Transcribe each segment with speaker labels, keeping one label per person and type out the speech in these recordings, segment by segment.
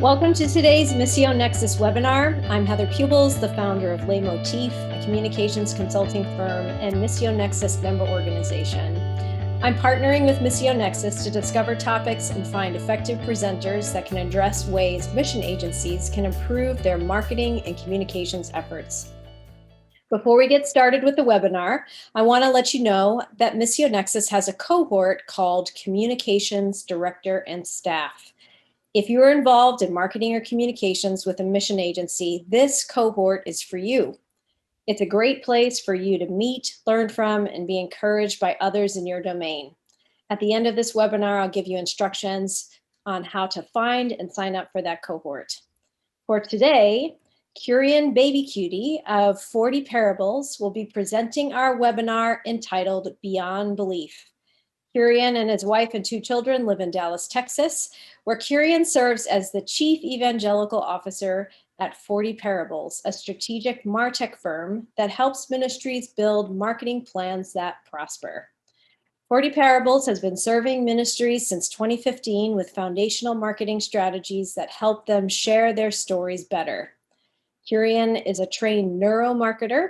Speaker 1: Welcome to today's Missio Nexus webinar. I'm Heather Pubels, the founder of Leitmotif, a communications consulting firm and Missio Nexus member organization. I'm partnering with Missio Nexus to discover topics and find effective presenters that can address ways mission agencies can improve their marketing and communications efforts. Before we get started with the webinar, I want to let you know that Missio Nexus has a cohort called Communications Director and Staff. If you are involved in marketing or communications with a mission agency, this cohort is for you. It's a great place for you to meet, learn from, and be encouraged by others in your domain. At the end of this webinar, I'll give you instructions on how to find and sign up for that cohort. For today, Kurian Baby Cutie of 40 Parables will be presenting our webinar entitled Beyond Belief. Kurian and his wife and 2 children live in Dallas, Texas, where Kurian serves as the Chief Evangelical Officer at 40 Parables, a strategic MarTech firm that helps ministries build marketing plans that prosper. 40 Parables has been serving ministries since 2015 with foundational marketing strategies that help them share their stories better. Kurian is a trained neuromarketer.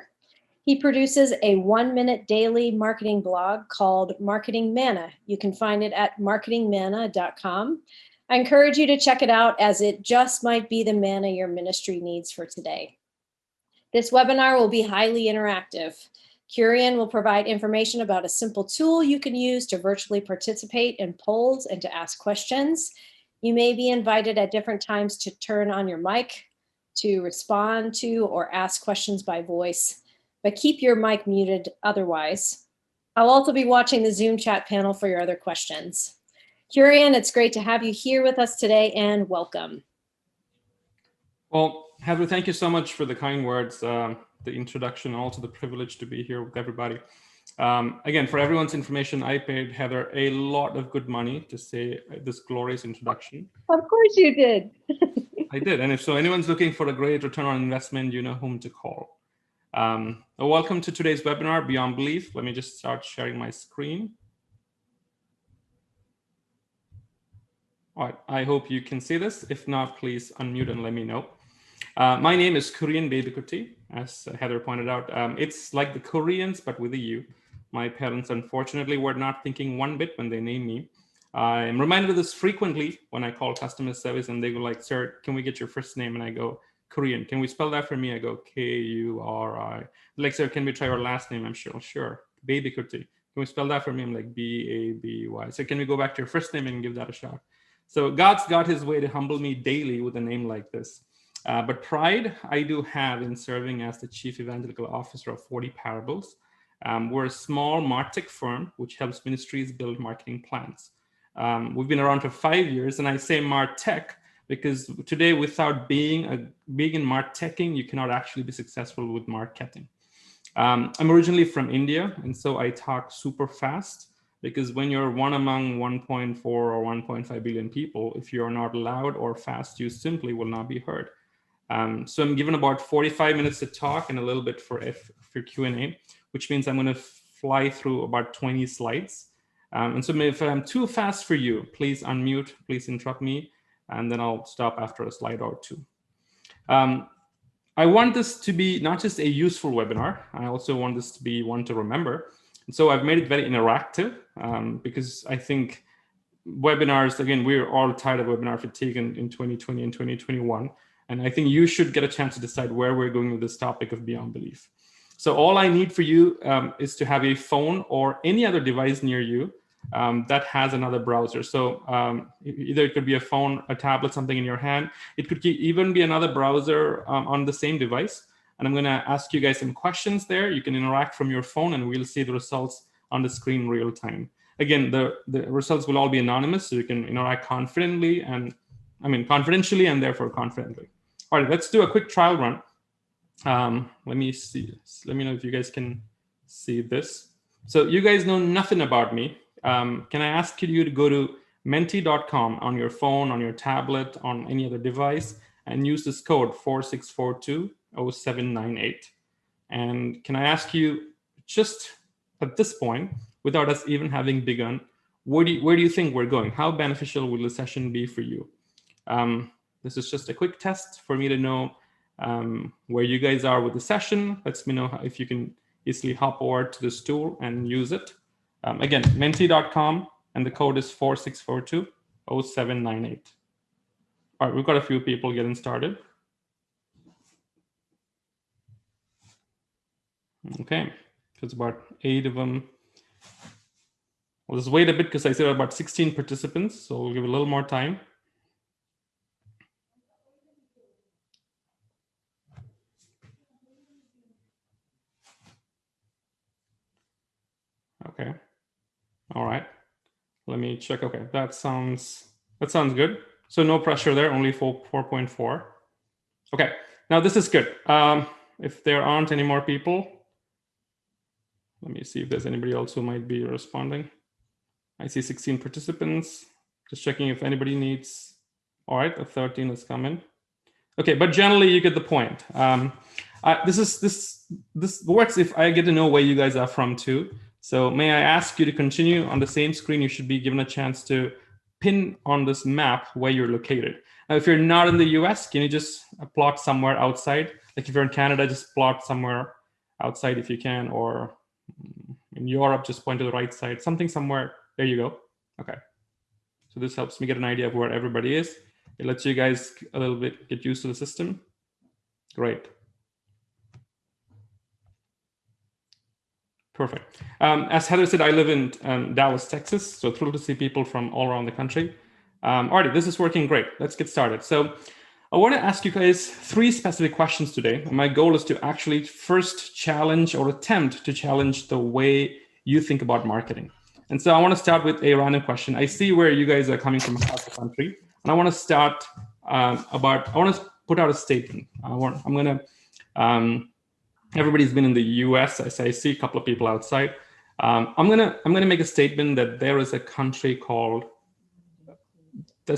Speaker 1: He produces a 1-minute daily marketing blog called Marketing Manna. You can find it at marketingmanna.com. I encourage you to check it out as it just might be the manna your ministry needs for today. This webinar will be highly interactive. Kurian will provide information about a simple tool you can use to virtually participate in polls and to ask questions. You may be invited at different times to turn on your mic, to respond to or ask questions by voice, but keep your mic muted otherwise. I'll also be watching the Zoom chat panel for your other questions. Kurian, it's great to have you here with us today, and welcome.
Speaker 2: Well, Heather, thank you so much for the kind words, the introduction, and also the privilege to be here with everybody. Again, for everyone's information, I paid Heather a lot of good money to say this glorious introduction.
Speaker 1: Of course you did.
Speaker 2: I did, and if so, anyone's looking for a great return on investment, you know whom to call. Welcome to today's webinar, Beyond Belief. Let me just start sharing my screen. All right, I hope you can see this. If not, please unmute and let me know. My name is Kurian Baby Cutie, as Heather pointed out. It's like the Koreans, but with a U. My parents, unfortunately, were not thinking one bit when they named me. I'm reminded of this frequently when I call customer service and they go like, "Sir, can we get your first name?" And I go, "Korean. Can we spell that for me?" I go, K-U-R-I. Like, "Sir, can we try your last name?" I'm sure. Baby Cutie. Can we spell that for me? I'm like, B-A-B-Y. So can we go back to your first name and give that a shot? So God's got his way to humble me daily with a name like this. But pride I do have in serving as the Chief Evangelical Officer of 40 Parables. We're a small MarTech firm which helps ministries build marketing plans. We've been around for 5 years, and I say MarTech because today, without being in MarTeching, you cannot actually be successful with marketing. I'm originally from India, and so I talk super fast because when you're one among 1.4 or 1.5 billion people, if you're not loud or fast, you simply will not be heard. So I'm given about 45 minutes to talk and a little bit for Q&A, which means I'm going to fly through about 20 slides. And so if I'm too fast for you, please unmute, please interrupt me, and then I'll stop after a slide or two. I want this to be not just a useful webinar, I also want this to be one to remember. And so I've made it very interactive because I think webinars, again, we're all tired of webinar fatigue in 2020 and 2021. And I think you should get a chance to decide where we're going with this topic of Beyond Belief. So all I need for you is to have a phone or any other device near you that has another browser. So either it could be a phone, a tablet, something in your hand. It could even be another browser on the same device. And I'm going to ask you guys some questions there. You can interact from your phone and we'll see the results on the screen real time. Again, the results will all be anonymous, so you can interact confidentially and therefore confidently. All right, let's do a quick trial run. Let me see. Let me know if you guys can see this. So you guys know nothing about me. Can I ask you to go to menti.com on your phone, on your tablet, on any other device, and use this code 46420798. And can I ask you, just at this point, without us even having begun, where do you think we're going? How beneficial will the session be for you? This is just a quick test for me to know where you guys are with the session. Lets me know if you can easily hop over to this tool and use it. Again, menti.com, and the code is 46420798. All right, we've got a few people getting started. Okay, so it's about 8 of them. Well, let's wait a bit because I said about 16 participants, so we'll give it a little more time. Okay. All right. Let me check. Okay, that sounds good. So no pressure there, only 4.4. Okay, now this is good. If there aren't any more people, let me see if there's anybody else who might be responding. I see 16 participants. Just checking if anybody needs. All right, a 13 has come in. Okay, but generally you get the point. This works if I get to know where you guys are from too. So may I ask you to continue on the same screen? You should be given a chance to pin on this map where you're located. Now, if you're not in the US, can you just plot somewhere outside? Like if you're in Canada, just plot somewhere outside if you can, or in Europe, just point to the right side, something somewhere. There you go. Okay. So this helps me get an idea of where everybody is. It lets you guys a little bit get used to the system. Great. Perfect. As Heather said, I live in Dallas, Texas, so thrilled to see people from all around the country. Alrighty, this is working great. Let's get started. So I want to ask you guys 3 specific questions today. My goal is to actually first challenge or attempt to challenge the way you think about marketing. And so I want to start with a random question. I see where you guys are coming from across the country, and I want to start I want to put out a statement. Everybody's been in the US. I see a couple of people outside. I'm gonna make a statement that there is a country called a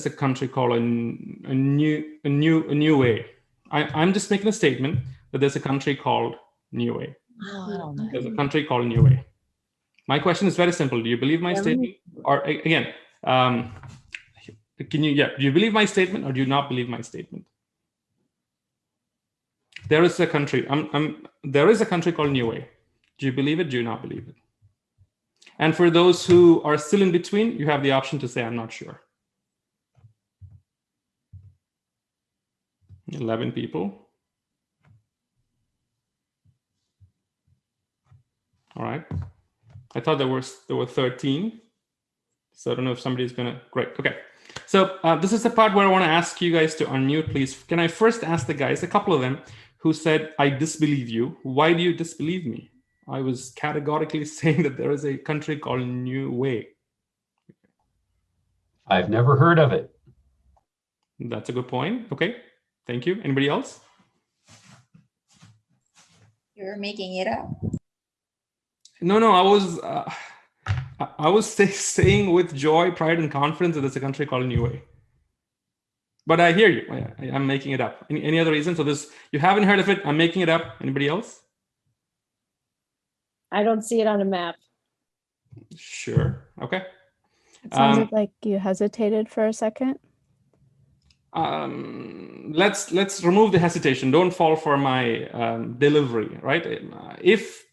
Speaker 2: new way. I'm just making a statement that there's a country called New Way.
Speaker 3: Oh,
Speaker 2: There's a country called New Way. My question is very simple. Do you believe my statement? Or again, do you believe my statement or do you not believe my statement? There is a country. There is a country called New Way. Do you believe it? Do you not believe it? And for those who are still in between, you have the option to say, I'm not sure. 11 people. All right. I thought there were 13. So I don't know if somebody's gonna, great, okay. So this is the part where I wanna ask you guys to unmute, please. Can I first ask the guys, a couple of them, who said, I disbelieve you. Why do you disbelieve me? I was categorically saying that there is a country called New Way.
Speaker 4: I've never heard of it.
Speaker 2: That's a good point. Okay, thank you. Anybody else?
Speaker 3: you're making it up.
Speaker 2: No, I was saying with joy, pride, and confidence that there's a country called New Way. But I hear you. I'm making it up. Any other reason? So you haven't heard of it. I'm making it up. Anybody else?
Speaker 1: I don't see it on a map.
Speaker 2: Sure. Okay.
Speaker 5: It sounded like you hesitated for a second.
Speaker 2: Let's remove the hesitation. Don't fall for my delivery, right? If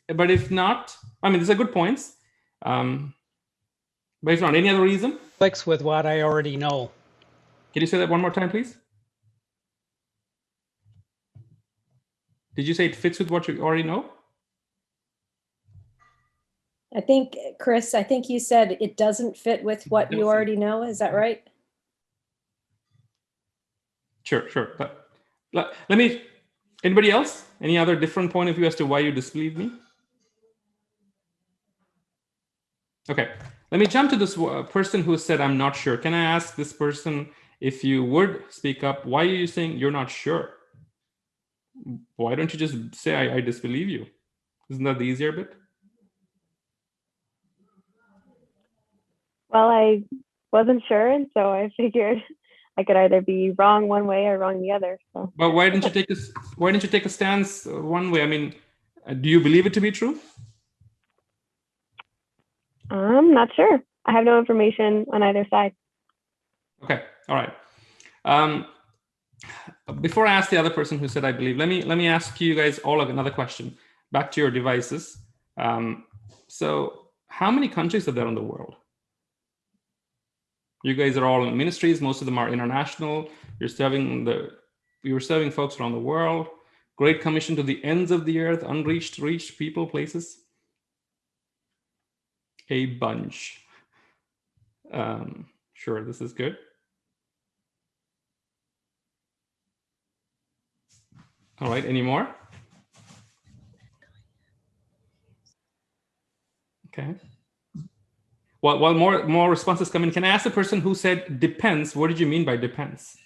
Speaker 2: not, I mean, these are good points. But if not, any other reason?
Speaker 6: Clicks with what I already know.
Speaker 2: Can you say that one more time, please? Did you say it fits with what you already know?
Speaker 1: I think, Chris, you said it doesn't fit with what you already know. Is that right?
Speaker 2: Sure. But let me, anybody else? Any other different point of view as to why you disbelieve me? Okay, let me jump to this person who said, I'm not sure. Can I ask this person, if you would speak up, why are you saying you're not sure? Why don't you just say, I disbelieve you? Isn't that the easier bit?
Speaker 7: Well, I wasn't sure, and so I figured I could either be wrong one way or wrong the other. So.
Speaker 2: But why didn't you take a stance one way? I mean, do you believe it to be true?
Speaker 7: I'm not sure. I have no information on either side.
Speaker 2: Okay, all right. Before I ask the other person who said I believe, let me ask you guys all another question. Back to your devices. So how many countries are there in the world? You guys are all in ministries. Most of them are international. You're serving folks around the world. Great Commission to the ends of the earth, unreached, reached people, places. A bunch. Sure, this is good. All right, any more? Okay. Well, while more responses come in, can I ask the person who said depends, what did you mean by depends?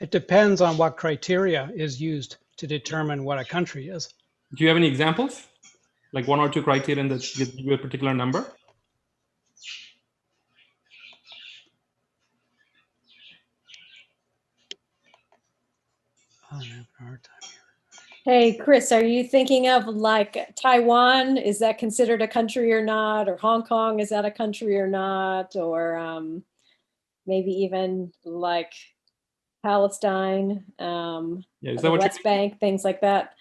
Speaker 6: It depends on what criteria is used to determine what a country is.
Speaker 2: Do you have any examples? Like 1 or 2 criteria that give you a particular number?
Speaker 6: I'm having a hard time here.
Speaker 1: Hey, Chris, are you thinking of like Taiwan? Is that considered a country or not? Or Hong Kong, is that a country or not? Or maybe even like Palestine,
Speaker 2: Yeah, is
Speaker 1: the
Speaker 2: that what
Speaker 1: West Bank, things like that?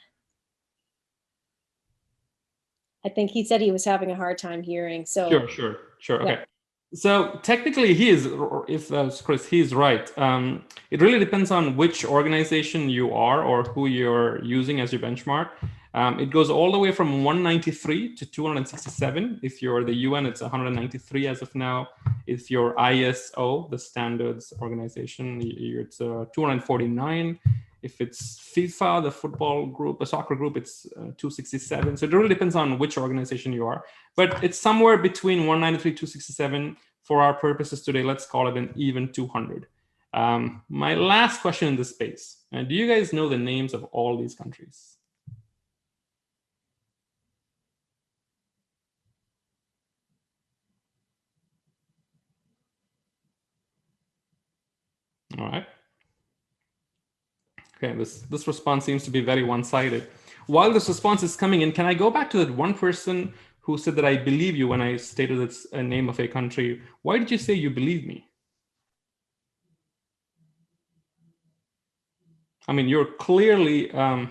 Speaker 1: I think he said he was having a hard time hearing. So
Speaker 2: Sure.
Speaker 1: Yeah.
Speaker 2: Okay. So technically, he is, if that's Chris, he's right. It really depends on which organization you are or who you're using as your benchmark. It goes all the way from 193 to 267. If you're the UN, it's 193 as of now. If you're ISO, the standards organization, it's 249. If it's FIFA, the football group, the soccer group, it's 267. So it really depends on which organization you are. But it's somewhere between 193, 267. For our purposes today, let's call it an even 200. My last question in this space. Do you guys know the names of all these countries? All right. Okay, this response seems to be very one-sided. While this response is coming in, can I go back to that one person who said that I believe you when I stated it's a name of a country? Why did you say you believe me? I mean, you're clearly on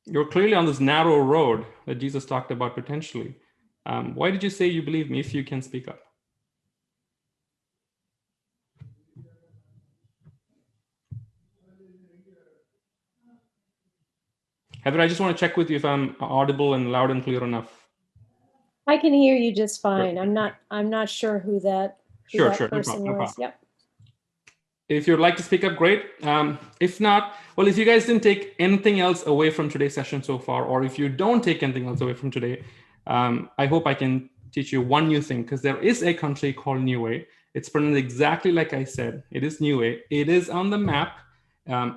Speaker 2: this narrow road that Jesus talked about potentially. Why did you say you believe me if you can speak up? Heather, I just want to check with you if I'm audible and loud and clear enough.
Speaker 1: I can hear you just fine. I'm not sure who that
Speaker 2: Sure,
Speaker 1: person
Speaker 2: no
Speaker 1: was.
Speaker 2: problem.
Speaker 1: Yep.
Speaker 2: If you'd like to speak up, great. If not, well, if you guys didn't take anything else away from today's session so far, or if you don't take anything else away from today, I hope I can teach you one new thing, because there is a country called Niue. It's pronounced exactly like I said. It is Niue. It is on the map.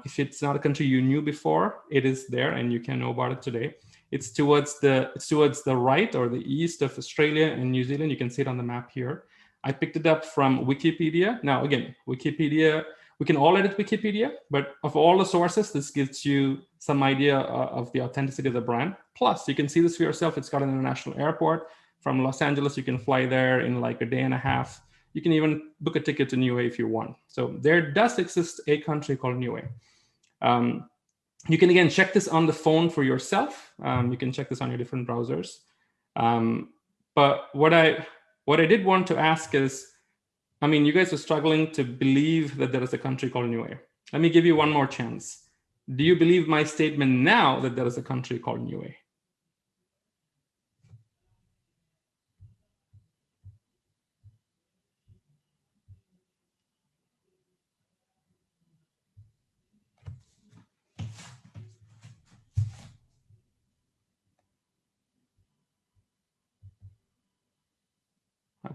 Speaker 2: If it's not a country you knew before, it is there, and you can know about it today. It's towards the right or the east of Australia and New Zealand. You can see it on the map here. I picked it up from Wikipedia. Now, again, Wikipedia, we can all edit Wikipedia, but of all the sources, this gives you some idea of the authenticity of the brand. Plus, you can see this for yourself. It's got an international airport. From Los Angeles, you can fly there in like a day and a half. You can even book a ticket to Niue if you want. So there does exist a country called Niue. You can, again, check this on the phone for yourself. You can check this on your different browsers. But what I did want to ask is, I mean, you guys are struggling to believe that there is a country called Niue. Let me give you one more chance. Do you believe my statement now that there is a country called Niue?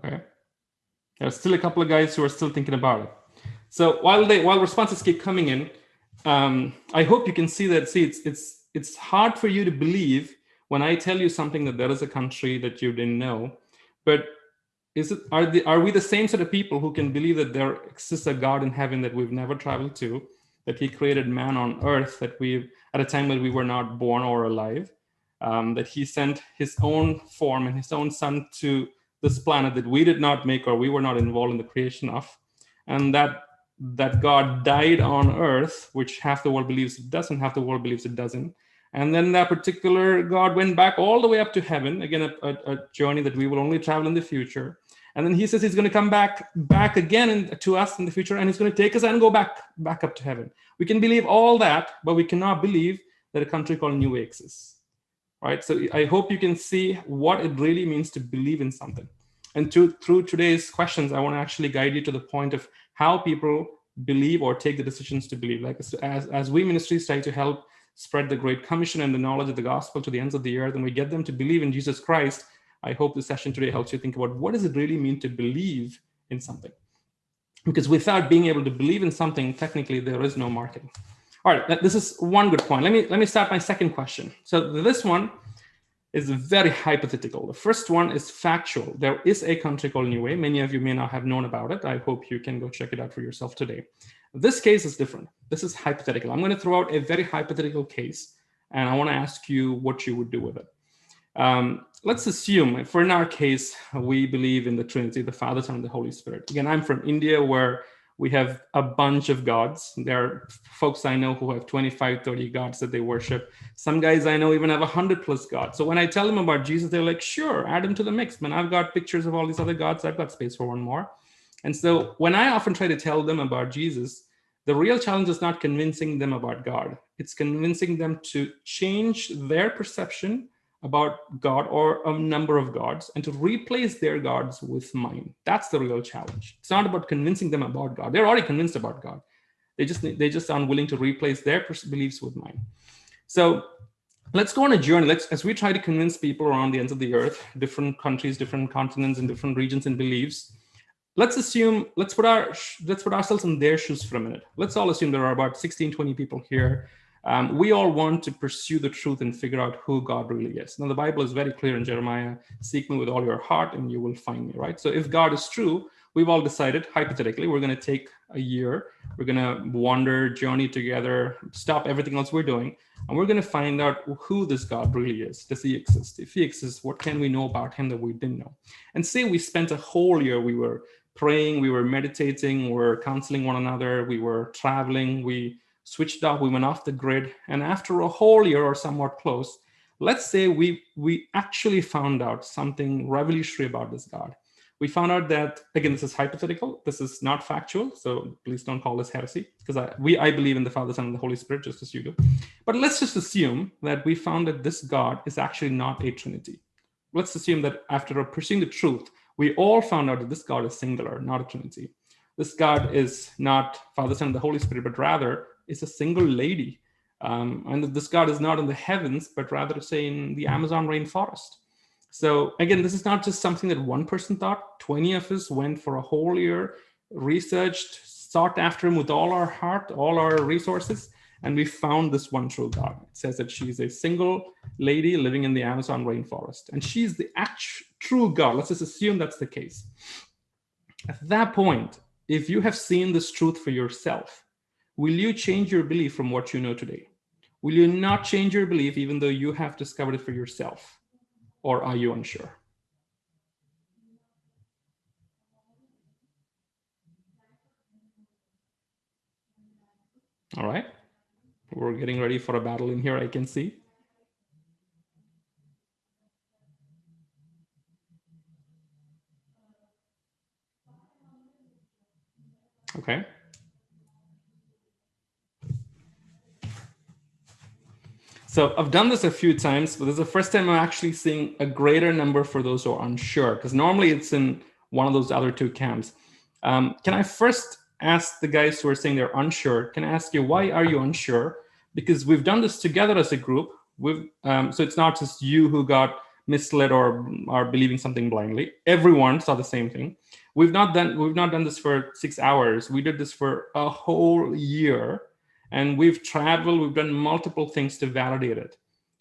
Speaker 2: Okay. There's still a couple of guys who are still thinking about it. So while responses keep coming in, I hope you can see that. It's hard for you to believe when I tell you something that there is a country that you didn't know. But are we the same sort of people who can believe that there exists a God in heaven that we've never traveled to, that He created man on earth, that at a time when we were not born or alive? that he sent his own form and his own son to this planet that we did not make or we were not involved in the creation of, and that God died on earth, which half the world believes it doesn't, half the world believes it doesn't. And then that particular God went back all the way up to heaven, again, a journey that we will only travel in the future. And then he says he's going to come back again to us in the future, and he's going to take us and go back up to heaven. We can believe all that, but we cannot believe that a country called New Way exists, right? So I hope you can see what it really means to believe in something. And through today's questions, I want to actually guide you to the point of how people believe or take the decisions to believe. Like as we ministries try to help spread the Great Commission and the knowledge of the gospel to the ends of the earth, and we get them to believe in Jesus Christ, I hope this session today helps you think about what does it really mean to believe in something? Because without being able to believe in something, technically there is no marketing. All right, this is one good point. Let me start my second question. So this one is very hypothetical. The first one is factual. There is a country called New Way. Many of you may not have known about it. I hope you can go check it out for yourself today. This case is different. This is hypothetical. I'm going to throw out a very hypothetical case, and I want to ask you what you would do with it. Let's assume, for in our case, we believe in the Trinity, the Father, Son, and the Holy Spirit. Again, I'm from India, where we have a bunch of gods. There are folks I know who have 25, 30 gods that they worship. Some guys I know even have 100+ gods. So when I tell them about Jesus, they're like, sure, add him to the mix, man. I've got pictures of all these other gods. I've got space for one more. And so when I often try to tell them about Jesus, the real challenge is not convincing them about God. It's convincing them to change their perception about God or a number of gods and to replace their gods with mine. That's the real challenge. It's not about convincing them about God. They're already convinced about God. They just aren't willing to replace their beliefs with mine. So let's go on a journey. As we try to convince people around the ends of the earth, different countries, different continents, and different regions and beliefs, let's put ourselves in their shoes for a minute. Let's all assume there are about 16, 20 people here. We all want to pursue the truth and figure out who God really is. Now, the Bible is very clear in Jeremiah, seek me with all your heart and you will find me, right? So if God is true, we've all decided, hypothetically, we're going to take a year, we're going to wander, journey together, stop everything else we're doing, and we're going to find out who this God really is. Does he exist? If he exists, what can we know about him that we didn't know? And say we spent a whole year, we were praying, we were meditating, we were counseling one another, we were traveling, we switched up, we went off the grid, and after a whole year or somewhat close, let's say we actually found out something revolutionary about this God. We found out that, again, this is hypothetical, this is not factual, so please don't call this heresy, because I believe in the Father, Son, and the Holy Spirit, just as you do. But let's just assume that we found that this God is actually not a Trinity. Let's assume that after pursuing the truth, we all found out that this God is singular, not a Trinity. This God is not Father, Son, and the Holy Spirit, but rather is a single lady. And that this God is not in the heavens, but rather, say, in the Amazon rainforest. So again, this is not just something that one person thought. 20 of us went for a whole year, researched, sought after him with all our heart, all our resources, and we found this one true God. It says that she's a single lady living in the Amazon rainforest, and she's the true God. Let's just assume that's the case. At that point, if you have seen this truth for yourself, will you change your belief from what you know today? Will you not change your belief even though you have discovered it for yourself? Or are you unsure? All right. We're getting ready for a battle in here, I can see. Okay. So I've done this a few times, but this is the first time I'm actually seeing a greater number for those who are unsure, because normally it's in one of those other two camps. Can I first ask the guys who are saying they're unsure, can I ask you, why are you unsure? Because we've done this together as a group. So it's not just you who got misled or are believing something blindly. Everyone saw the same thing. We've not done this for 6 hours. We did this for a whole year. And we've traveled, we've done multiple things to validate it.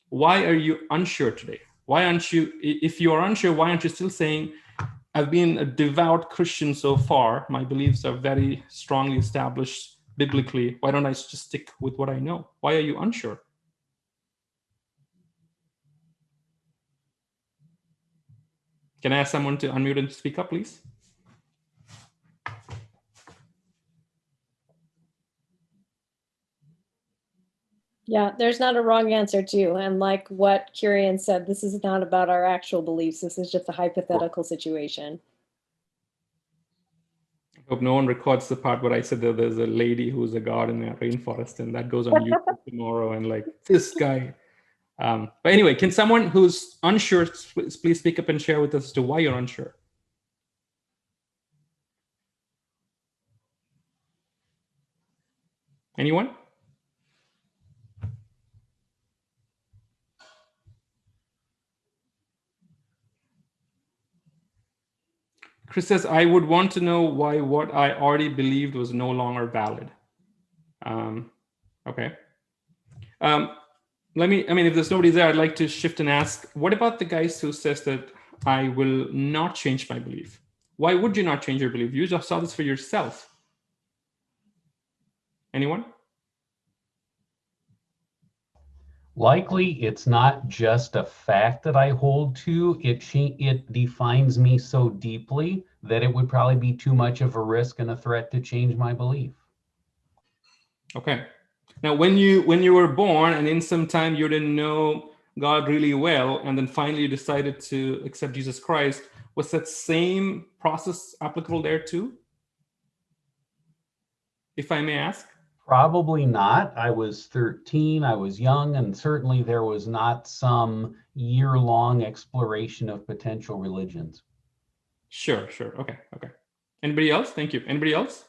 Speaker 2: Why are you unsure today? Why aren't you, if you are unsure, why aren't you still saying, I've been a devout Christian so far, my beliefs are very strongly established biblically, why don't I just stick with what I know? Why are you unsure? Can I ask someone to unmute and speak up, please?
Speaker 1: Yeah, there's not a wrong answer too. And like what Kurian said, this is not about our actual beliefs. This is just a hypothetical situation.
Speaker 2: I hope no one records the part where I said that there's a lady who's a god in the rainforest, and that goes on YouTube tomorrow, and like, this guy. But anyway, can someone who's unsure please speak up and share with us as to why you're unsure? Anyone? Chris says, I would want to know why what I already believed was no longer valid. Okay. If there's nobody there, I'd like to shift and ask, what about the guys who says that I will not change my belief? Why would you not change your belief? You just saw this for yourself. Anyone?
Speaker 4: Likely, it's not just a fact that I hold to. It defines me so deeply that it would probably be too much of a risk and a threat to change my belief.
Speaker 2: Okay. Now, when you were born and in some time you didn't know God really well, and then finally you decided to accept Jesus Christ, was that same process applicable there too? If I may ask?
Speaker 4: Probably not. I was 13, I was young, and certainly there was not some year-long exploration of potential religions.
Speaker 2: Sure. Okay. Anybody else? Thank you. Anybody else?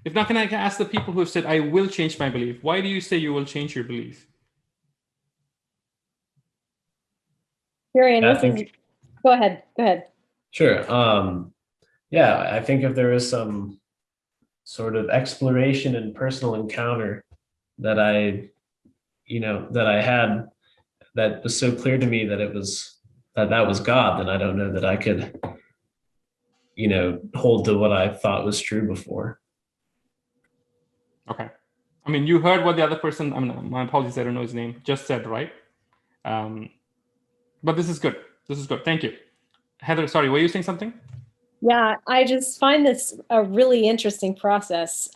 Speaker 2: If not, can I ask the people who have said, I will change my belief? Why do you say you will change your belief?
Speaker 1: Kurian,
Speaker 8: Yeah,
Speaker 1: go ahead.
Speaker 8: Sure. Yeah, I think if there is some sort of exploration and personal encounter that I had that was so clear to me that that was God, then I don't know that I could, hold to what I thought was true before.
Speaker 2: Okay. You heard what the other person, my apologies, I don't know his name, just said, right? But this is good. Thank you. Heather, sorry, were you saying something?
Speaker 1: Yeah, I just find this a really interesting process.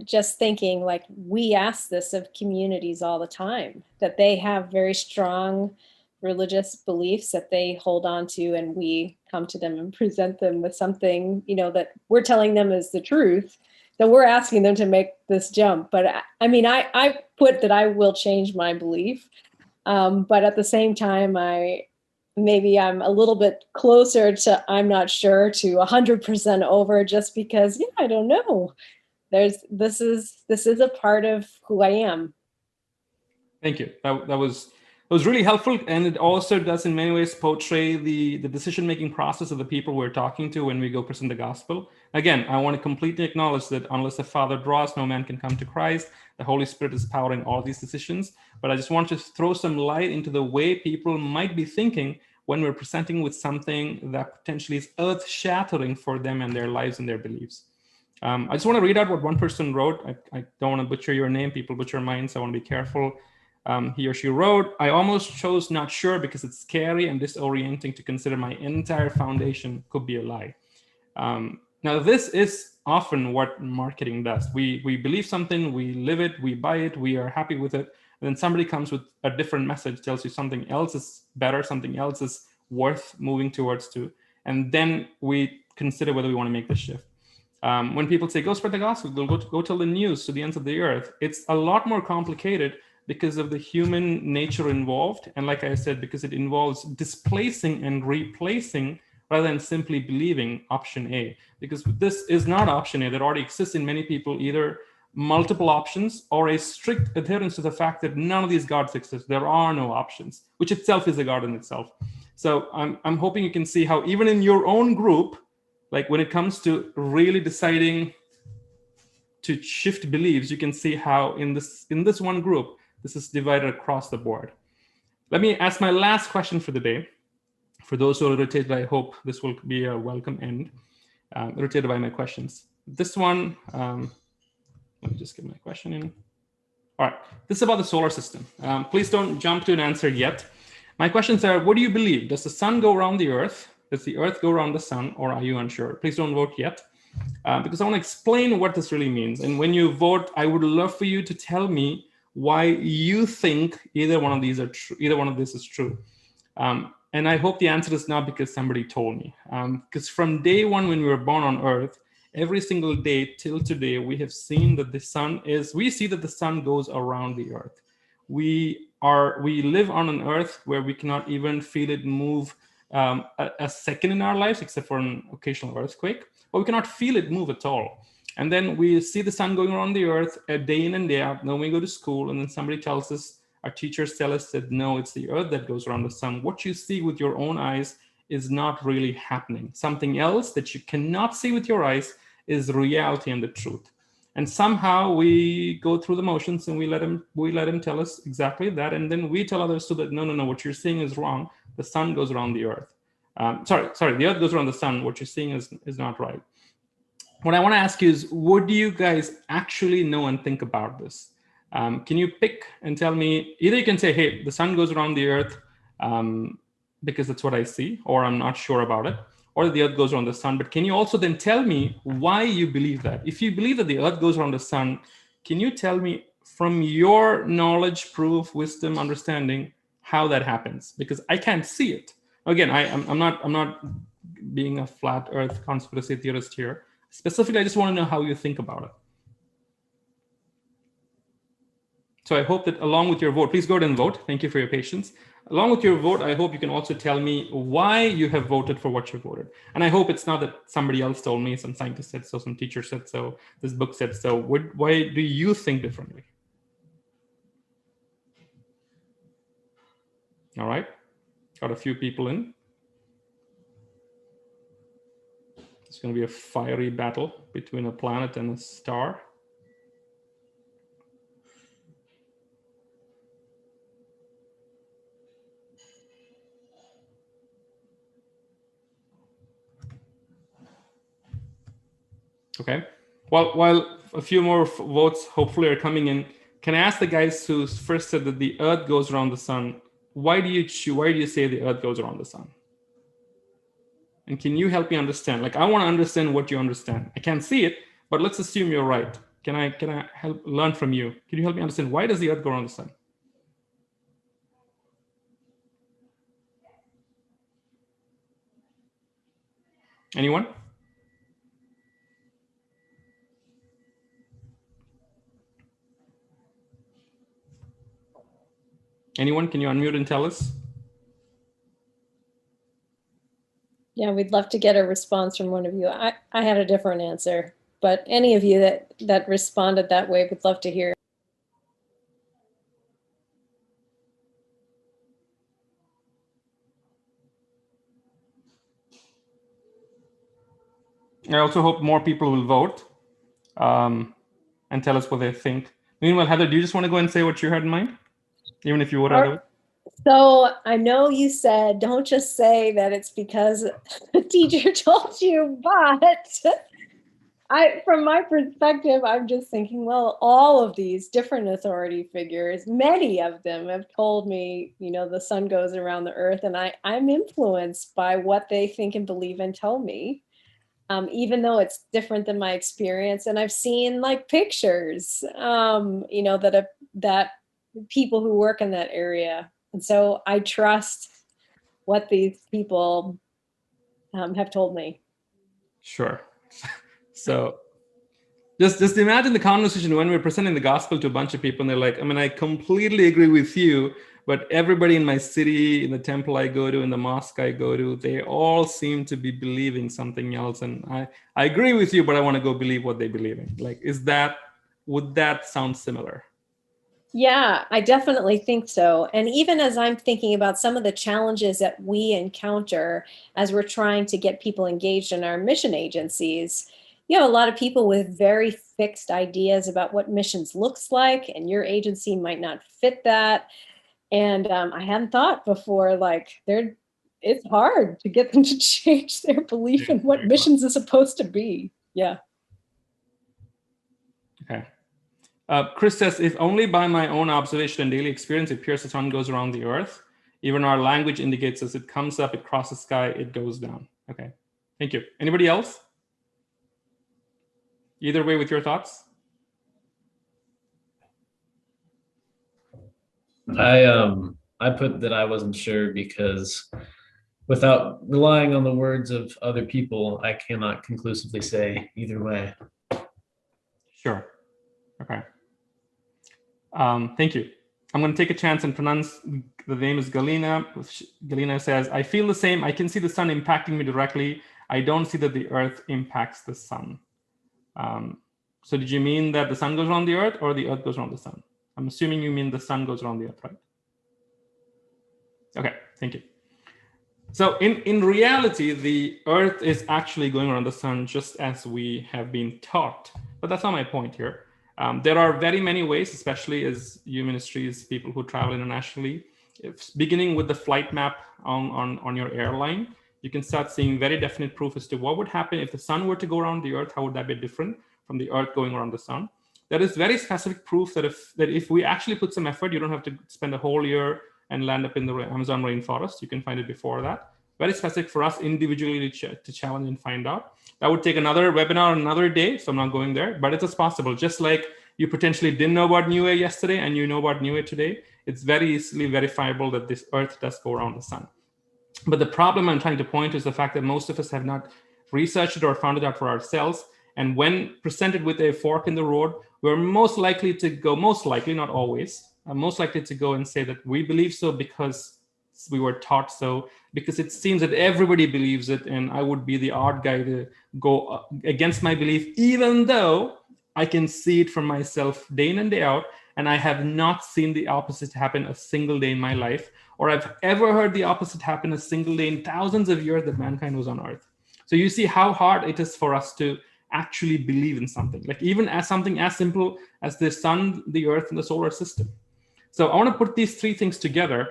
Speaker 1: Just thinking, like, we ask this of communities all the time, that they have very strong religious beliefs that they hold on to, and we come to them and present them with something, that we're telling them is the truth, that we're asking them to make this jump. But I put that I will change my belief. But at the same time, maybe I'm a little bit closer to, I'm not sure, to 100% over, just because, I don't know. This is a part of who I am.
Speaker 2: Thank you. That was really helpful. And it also does in many ways portray the decision-making process of the people we're talking to when we go present the gospel. Again, I want to completely acknowledge that unless the Father draws, no man can come to Christ. The Holy Spirit is powering all these decisions. But I just want to throw some light into the way people might be thinking when we're presenting with something that potentially is earth-shattering for them and their lives and their beliefs. I just want to read out what one person wrote. I don't want to butcher your name. People butcher mine, so I want to be careful. He or she wrote, I almost chose not sure because it's scary and disorienting to consider my entire foundation could be a lie. Now, this is often what marketing does. We believe something, we live it, we buy it, we are happy with it. And then somebody comes with a different message, tells you something else is better, something else is worth moving towards too. And then we consider whether we want to make this shift. When people say, go spread the gospel, go tell the news to the ends of the earth, it's a lot more complicated because of the human nature involved. And like I said, because it involves displacing and replacing rather than simply believing option A. Because this is not option A that already exists in many people, either multiple options or a strict adherence to the fact that none of these gods exist. There are no options, which itself is a god in itself. So I'm hoping you can see how even in your own group, like when it comes to really deciding to shift beliefs, you can see how in this one group, this is divided across the board. Let me ask my last question for the day. For those who are irritated, I hope this will be a welcome end. Irritated by my questions. This one, let me just get my question in. All right, this is about the solar system. Please don't jump to an answer yet. My questions are, what do you believe? Does the sun go around the earth? Does the earth go around the sun, or are you unsure? Please don't vote yet, because I want to explain what this really means. And when you vote, I would love for you to tell me why you think either one of these are true, either one of this is true. And I hope the answer is not because somebody told me. Because from day one, when we were born on Earth, every single day till today, we have seen that we see that the sun goes around the Earth. We live on an Earth where we cannot even feel it move a second in our lives, except for an occasional earthquake, but we cannot feel it move at all. And then we see the sun going around the Earth a day in and day out. Then we go to school, and then somebody tells us, our teachers tell us that no, it's the Earth that goes around the sun. What you see with your own eyes is not really happening. Something else that you cannot see with your eyes is reality and the truth. And somehow we go through the motions, and we let him tell us exactly that. And then we tell others too that no, what you're seeing is wrong. The sun goes around the Earth. Sorry, the Earth goes around the sun. What you're seeing is not right. What I want to ask you is, what do you guys actually know and think about this? Can you pick and tell me, either you can say, hey, the sun goes around the Earth because that's what I see, or I'm not sure about it, or the Earth goes around the sun. But can you also then tell me why you believe that? If you believe that the Earth goes around the sun, can you tell me from your knowledge, proof, wisdom, understanding, how that happens? Because I can't see it. Again, I'm not being a flat Earth conspiracy theorist here. Specifically, I just want to know how you think about it. So I hope that along with your vote, please go ahead and vote. Thank you for your patience. Along with your vote, I hope you can also tell me why you have voted for what you voted. And I hope it's not that somebody else told me, some scientist said so, some teacher said so, this book said so. Why do you think differently? All right, got a few people in. It's going to be a fiery battle between a planet and a star. Okay, while a few more votes hopefully are coming in, can I ask the guys who first said that the Earth goes around the sun, why do you say the Earth goes around the sun? And can you help me understand? Like, I want to understand what you understand. I can't see it, but let's assume you're right. Can I help learn from you? Can you help me understand, why does the Earth go around the sun? Anyone? Anyone, can you unmute and tell us?
Speaker 1: Yeah, we'd love to get a response from one of you. I had a different answer, but any of you that responded that way, would love to hear.
Speaker 2: I also hope more people will vote and tell us what they think. Meanwhile, Heather, do you just want to go and say what you had in mind? Even if you would otherwise?
Speaker 1: So I know you said, don't just say that it's because the teacher told you, but from my perspective, I'm just thinking, well, all of these different authority figures, many of them have told me, the sun goes around the Earth, and I'm influenced by what they think and believe and tell me, even though it's different than my experience. And I've seen like pictures, that people who work in that area. And so I trust what these people have told me.
Speaker 2: Sure. So just imagine the conversation when we're presenting the gospel to a bunch of people and they're like, I completely agree with you, but everybody in my city, in the temple I go to, in the mosque I go to, they all seem to be believing something else. And I agree with you, but I want to go believe what they believe in. Like, would that sound similar?
Speaker 1: Yeah, I definitely think so. And even as I'm thinking about some of the challenges that we encounter as we're trying to get people engaged in our mission agencies, you have a lot of people with very fixed ideas about what missions looks like, and your agency might not fit that. And I hadn't thought before, like, it's hard to get them to change their belief in what missions is supposed to be. Yeah.
Speaker 2: Okay. Chris says, if only by my own observation and daily experience, it appears the sun goes around the earth. Even our language indicates as it comes up, it crosses the sky, it goes down. Okay, thank you. Anybody else? Either way with your thoughts?
Speaker 8: I put that I wasn't sure because without relying on the words of other people, I cannot conclusively say either way.
Speaker 2: Sure. Okay. Thank you. I'm going to take a chance and pronounce the name is Galina. Galina says, I feel the same. I can see the sun impacting me directly. I don't see that the earth impacts the sun. So did you mean that the sun goes around the earth or the earth goes around the sun? I'm assuming you mean the sun goes around the earth, right? Okay, thank you. So in reality, the earth is actually going around the sun just as we have been taught. But that's not my point here. There are very many ways, especially as U Ministries, people who travel internationally, beginning with the flight map on your airline, you can start seeing very definite proof as to what would happen if the sun were to go around the earth. How would that be different from the earth going around the sun? There is very specific proof that if we actually put some effort, you don't have to spend a whole year and land up in the Amazon rainforest. You can find it before that. Very specific for us individually to challenge and find out. That would take another webinar, another day, so I'm not going there, but it is possible. Just like you potentially didn't know about New Year yesterday and you know about New Year today, it's very easily verifiable that this earth does go around the sun. But the problem I'm trying to point to is the fact that most of us have not researched it or found it out for ourselves. And when presented with a fork in the road, we're most likely to go, most likely, not always, most likely to go and say that we believe so because we were taught so, because it seems that everybody believes it, and I would be the odd guy to go against my belief, even though I can see it for myself day in and day out, and I have not seen the opposite happen a single day in my life, or I've ever heard the opposite happen a single day in thousands of years that mankind was on Earth. So you see how hard it is for us to actually believe in something, like even as something as simple as the sun, the earth, and the solar system. So I want to put these three things together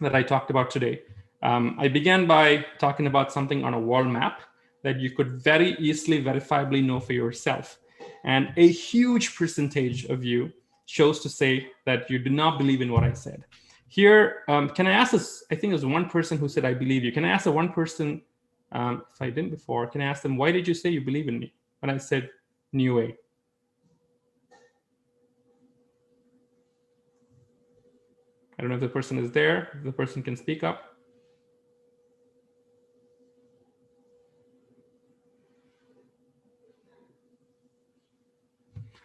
Speaker 2: that I talked about today. I began by talking about something on a world map that you could very easily, verifiably know for yourself. And a huge percentage of you chose to say that you do not believe in what I said. Here, can I ask this? I think there's one person who said, I believe you. Can I ask the one person, if I didn't before, can I ask them, why did you say you believe in me? When I said New Way. I don't know if the person is there, if the person can speak up.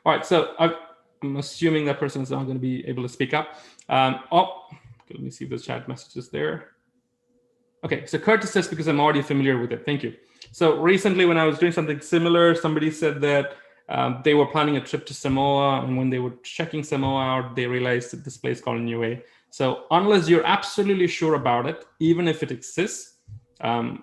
Speaker 2: All right, so I'm assuming that person is not going to be able to speak up. Okay, let me see if the chat message is there. Okay, so Curtis says, because I'm already familiar with it. Thank you. So recently when I was doing something similar, somebody said that they were planning a trip to Samoa, and when they were checking Samoa out, they realized that this place called Niue. So unless you're absolutely sure about it, even if it exists,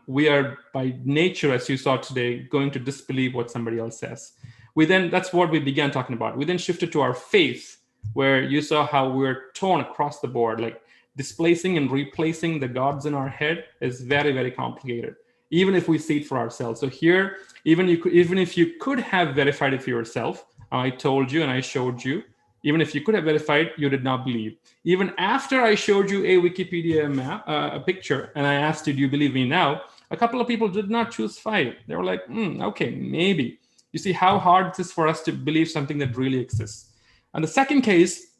Speaker 2: we are by nature, as you saw today, going to disbelieve what somebody else says. That's what we began talking about. We then shifted to our faith, where you saw how we're torn across the board, like displacing and replacing the gods in our head is very, very complicated, even if we see it for ourselves. So here, even if you could have verified it for yourself, I told you and I showed you, even if you could have verified, you did not believe. Even after I showed you a Wikipedia map, a picture, and I asked you, do you believe me now? A couple of people did not choose fire. They were like, okay, maybe. You see how hard it is for us to believe something that really exists. And the second case,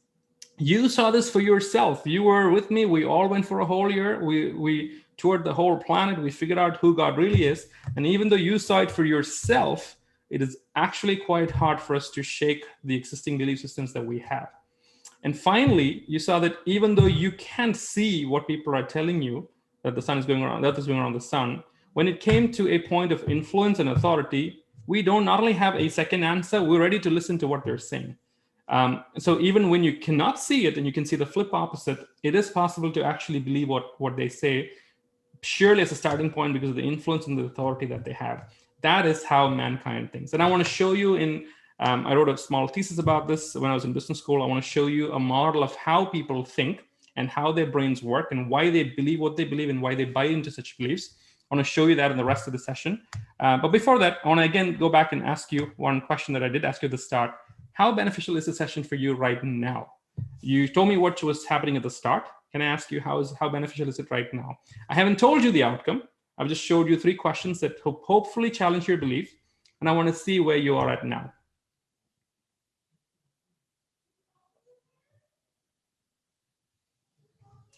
Speaker 2: you saw this for yourself. You were with me. We all went for a whole year. We toured the whole planet. We figured out who God really is. And even though you saw it for yourself, it is actually quite hard for us to shake the existing belief systems that we have. And finally, you saw that even though you can't see what people are telling you, that the sun is going around, the earth is going around the sun, when it came to a point of influence and authority, we don't not only have a second answer, we're ready to listen to what they're saying. So even when you cannot see it and you can see the flip opposite, it is possible to actually believe what they say, purely as a starting point because of the influence and the authority that they have. That is how mankind thinks. And I want to show you I wrote a small thesis about this when I was in business school. I want to show you a model of how people think and how their brains work and why they believe what they believe and why they buy into such beliefs. I want to show you that in the rest of the session. But before that, I want to again go back and ask you one question that I did ask you at the start. how beneficial is the session for you right now? You told me what was happening at the start. Can I ask you how beneficial is it right now? I haven't told you the outcome. I've just showed you 3 questions that hopefully challenge your belief. And I want to see where you are at now.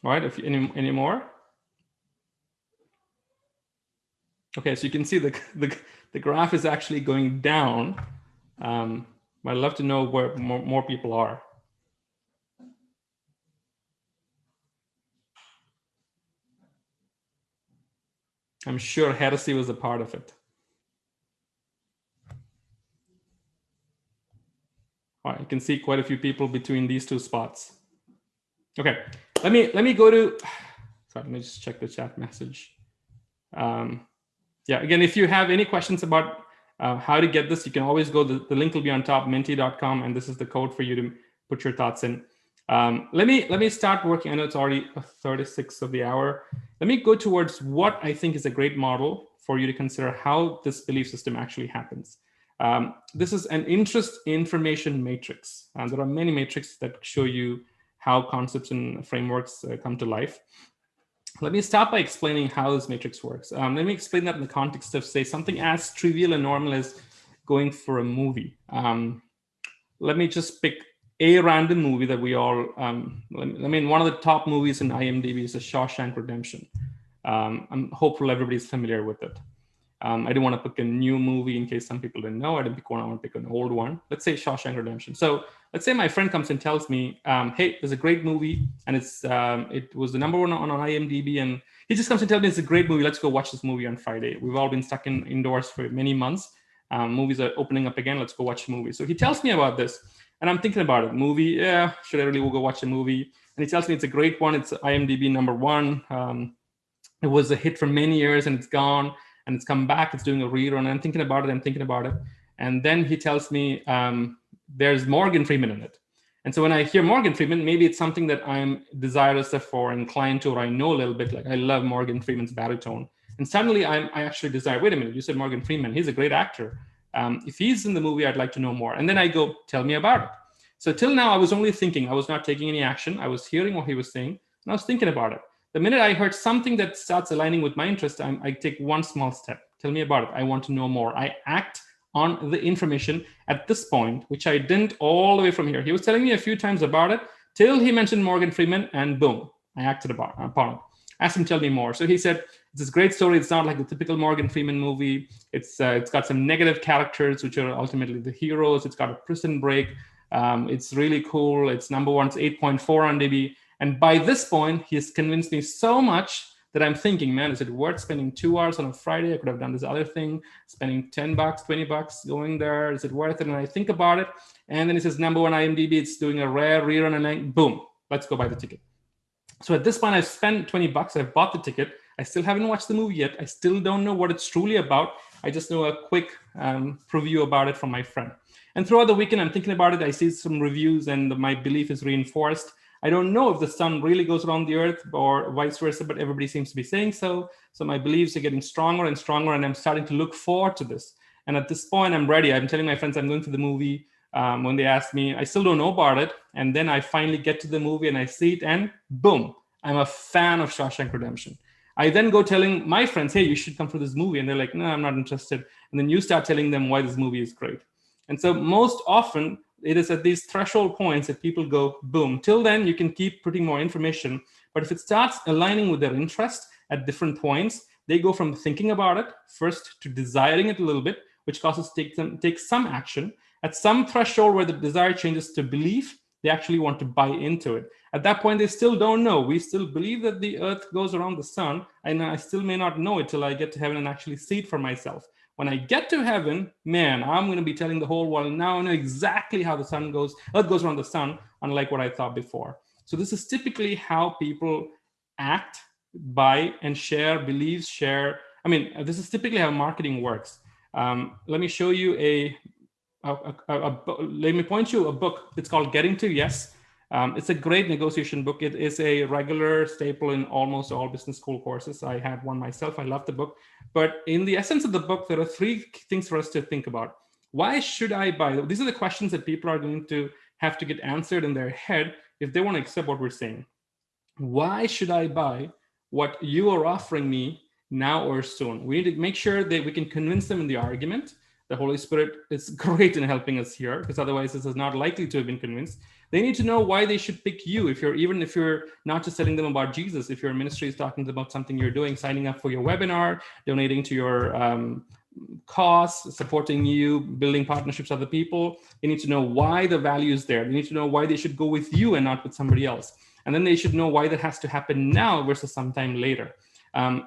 Speaker 2: All right, if any more? Okay, so you can see the graph is actually going down. I'd love to know where more people are. I'm sure heresy was a part of it. All right, you can see quite a few people between these 2 spots. Okay, let me go to, sorry, let me just check the chat message. Yeah, again, if you have any questions about how to get this, you can always go, the link will be on top, menti.com, and this is the code for you to put your thoughts in. Let me start working. I know it's already 36 of the hour. Let me go towards what I think is a great model for you to consider how this belief system actually happens. This is an interest information matrix. There are many matrices that show you how concepts and frameworks come to life. Let me start by explaining how this matrix works. Let me explain that in the context of, say, something as trivial and normal as going for a movie. Let me just pick a random movie that we all, I mean, one of the top movies in IMDb is The Shawshank Redemption. I'm hopeful everybody's familiar with it. I didn't want to pick a new movie in case some people didn't know. I didn't pick one. I want to pick an old one. Let's say Shawshank Redemption. So let's say my friend comes and tells me, hey, there's a great movie, and it was the #1 on IMDb, and he just comes and tells me it's a great movie. Let's go watch this movie on Friday. We've all been stuck indoors for many months. Movies are opening up again. Let's go watch a movie. So he tells me about this, and I'm thinking about it. Movie, yeah, should I really go watch a movie? And he tells me it's a great one. It's IMDb #1. It was a hit for many years, and it's gone. And it's come back, it's doing a rerun. I'm thinking about it. And then he tells me there's Morgan Freeman in it. And so when I hear Morgan Freeman, maybe it's something that I'm desirous of or inclined to, or I know a little bit, like I love Morgan Freeman's baritone. And suddenly I actually desire, wait a minute, you said Morgan Freeman, he's a great actor. If he's in the movie, I'd like to know more. And then I go, tell me about it. So till now, I was only thinking, I was not taking any action. I was hearing what he was saying, and I was thinking about it. The minute I heard something that starts aligning with my interest, I take one small step. Tell me about it. I want to know more. I act on the information at this point, which I didn't all the way from here. He was telling me a few times about it till he mentioned Morgan Freeman, and boom, I acted upon it. Asked him to tell me more. So he said, it's this great story. It's not like the typical Morgan Freeman movie. It's got some negative characters, which are ultimately the heroes. It's got a prison break. It's really cool. It's #1. It's 8.4 on DB. And by this point, he has convinced me so much that I'm thinking, man, is it worth spending 2 hours on a Friday? I could have done this other thing, spending $10, $20 going there. Is it worth it? And I think about it. And then it says #1 IMDb. It's doing a rare rerun, and boom, let's go buy the ticket. So at this point, I've spent $20. I've bought the ticket. I still haven't watched the movie yet. I still don't know what it's truly about. I just know a quick preview about it from my friend. And throughout the weekend, I'm thinking about it. I see some reviews, and my belief is reinforced. I don't know if the sun really goes around the earth or vice versa, but everybody seems to be saying so. So my beliefs are getting stronger and stronger, and I'm starting to look forward to this. And at this point, I'm ready. I'm telling my friends I'm going to the movie. When they ask me, I still don't know about it. And then I finally get to the movie and I see it, and boom, I'm a fan of Shawshank Redemption. I then go telling my friends, hey, you should come for this movie. And they're like, no, I'm not interested. And then you start telling them why this movie is great. And so most often, it is at these threshold points that people go, boom. Till then, you can keep putting more information. But if it starts aligning with their interest at different points, they go from thinking about it first to desiring it a little bit, which causes take some action. At some threshold where the desire changes to belief, they actually want to buy into it. At that point, they still don't know. We still believe that the earth goes around the sun, and I still may not know it till I get to heaven and actually see it for myself. When I get to heaven, man, I'm going to be telling the whole world, now I know exactly how the earth goes around the sun, unlike what I thought before. So this is typically how people act, buy, and share beliefs, this is typically how marketing works. Let me show you let me point you a book. It's called Getting to Yes. It's a great negotiation book. It is a regular staple in almost all business school courses. I had one myself. I love the book. But in the essence of the book, there are 3 things for us to think about. Why should I buy? These are the questions that people are going to have to get answered in their head if they want to accept what we're saying. Why should I buy what you are offering me now or soon? We need to make sure that we can convince them in the argument. The Holy Spirit is great in helping us here, because otherwise this is not likely to have been convinced. They need to know why they should pick you. Even if you're not just telling them about Jesus, if your ministry is talking about something you're doing, signing up for your webinar, donating to your cause, supporting you, building partnerships with other people, they need to know why the value is there. They need to know why they should go with you and not with somebody else. And then they should know why that has to happen now versus sometime later.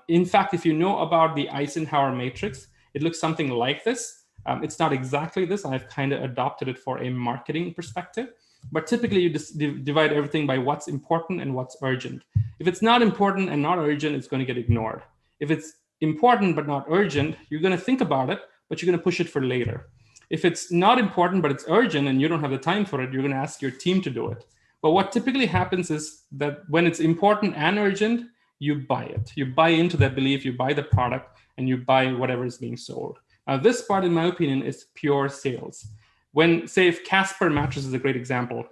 Speaker 2: In fact, if you know about the Eisenhower matrix, it looks something like this. It's not exactly this. I've kind of adopted it for a marketing perspective. But typically, you just divide everything by what's important and what's urgent. If it's not important and not urgent, it's going to get ignored. If it's important but not urgent, you're going to think about it, but you're going to push it for later. If it's not important but it's urgent and you don't have the time for it, you're going to ask your team to do it. But what typically happens is that when it's important and urgent, you buy it. You buy into that belief, you buy the product, and you buy whatever is being sold. Now, this part, in my opinion, is pure sales. When, say, if Casper Mattress is a great example.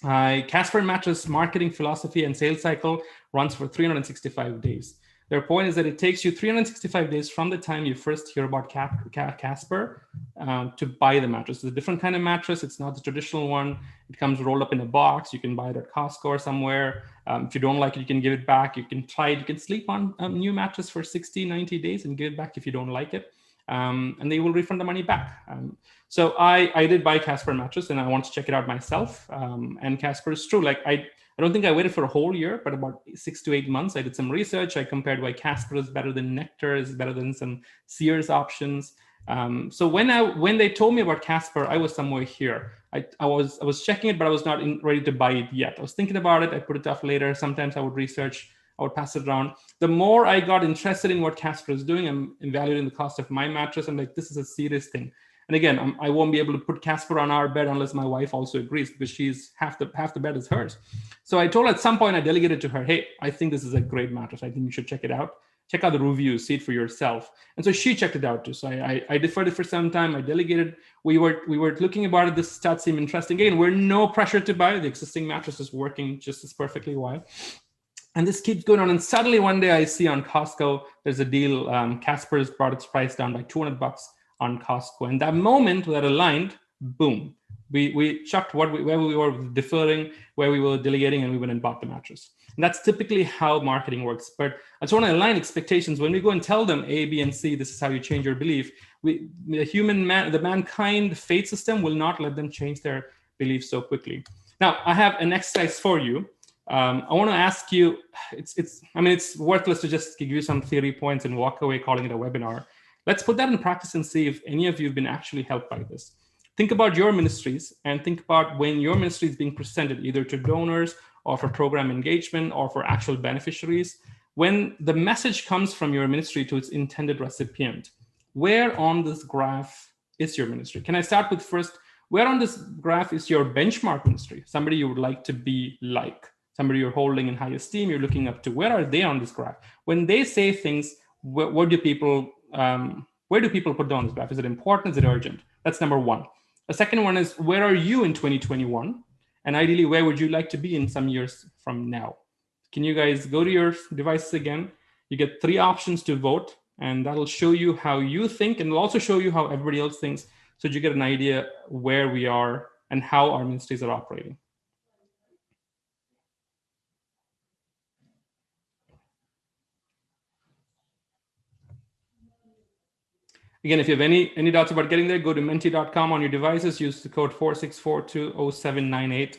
Speaker 2: Casper Mattress marketing philosophy and sales cycle runs for 365 days. Their point is that it takes you 365 days from the time you first hear about Casper to buy the mattress. It's a different kind of mattress. It's not the traditional one. It comes rolled up in a box. You can buy it at Costco or somewhere. If you don't like it, you can give it back. You can try it. You can sleep on a new mattress for 60, 90 days and give it back if you don't like it. And they will refund the money back. So I did buy Casper mattress and I want to check it out myself. And Casper is true. Like I don't think I waited for a whole year, but about 6 to 8 months, I did some research. I compared why Casper is better than Nectar, is better than some Sears options. So when they told me about Casper, I was somewhere here. I was checking it, but I was not ready to buy it yet. I was thinking about it. I put it off later. Sometimes I would research. I would pass it around. The more I got interested in what Casper is doing, I'm evaluating the cost of my mattress. I'm like, this is a serious thing. And again, I won't be able to put Casper on our bed unless my wife also agrees, because she's half the bed is hers. So I told her at some point, I delegated to her, hey, I think this is a great mattress. I think you should check it out. Check out the reviews, see it for yourself. And so she checked it out too. So I deferred it for some time. I delegated. We were looking about it. This stat seemed interesting. Again, we're no pressure to buy. The existing mattress is working just as perfectly well. And this keeps going on. And suddenly one day I see on Costco, there's a deal. Casper's brought its price down by $200 on Costco. And that moment that aligned, boom, we chucked where we were deferring, where we were delegating, and we went and bought the mattress. And that's typically how marketing works. But I just want to align expectations. When we go and tell them A, B, and C, this is how you change your belief, the mankind faith system will not let them change their beliefs so quickly. Now, I have an exercise for you. I want to ask you, it's worthless to just give you some theory points and walk away calling it a webinar. Let's put that in practice and see if any of you have been actually helped by this. Think about your ministries and think about when your ministry is being presented either to donors or for program engagement or for actual beneficiaries. When the message comes from your ministry to its intended recipient, where on this graph is your ministry? Can I start with first, where on this graph is your benchmark ministry? Somebody you would like to be like, somebody you're holding in high esteem, you're looking up to. Where are they on this graph? When they say things, where do people put down this graph? Is it important? Is it urgent? That's number one. The second one is, where are you in 2021? And ideally, where would you like to be in some years from now? Can you guys go to your devices again? You get 3 options to vote, and that'll show you how you think, and it'll also show you how everybody else thinks, so you get an idea where we are and how our ministries are operating. Again, if you have any doubts about getting there, go to menti.com on your devices, use the code 46420798.